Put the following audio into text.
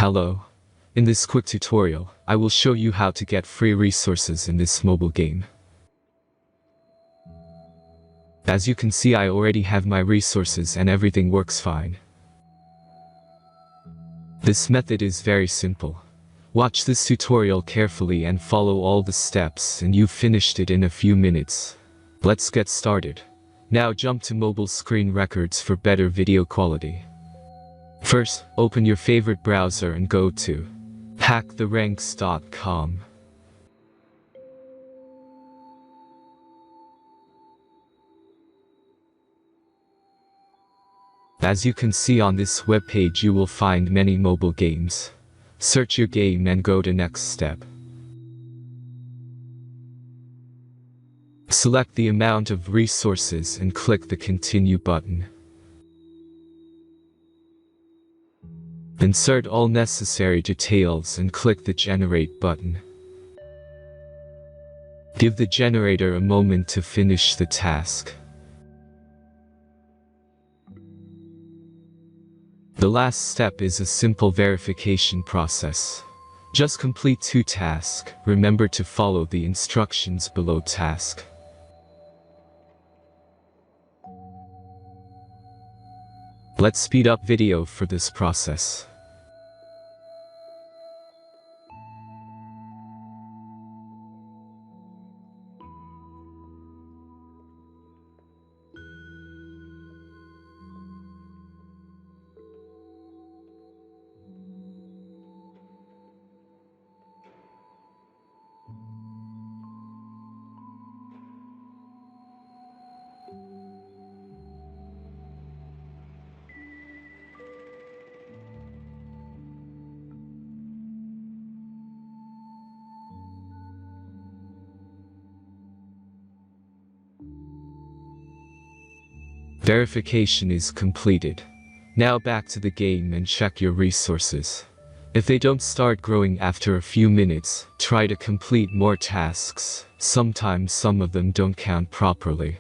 Hello. In this quick tutorial, I will show you how to get free resources in this mobile game. As you can see, I already have my resources and everything works fine. This method is very simple. Watch this tutorial carefully and follow all the steps and you've finished it in a few minutes. Let's get started. Now jump to mobile screen records for better video quality. First, open your favorite browser and go to hacktheranks.com. As you can see on this webpage, you will find many mobile games. Search your game and go to next step. Select the amount of resources and click the continue button. Insert all necessary details and click the generate button. Give the generator a moment to finish the task. The last step is a simple verification process. Just complete 2 tasks. Remember to follow the instructions below task. Let's speed up video for this process. Verification is completed. Now back to the game and check your resources. If they don't start growing after a few minutes, try to complete more tasks. Sometimes some of them don't count properly.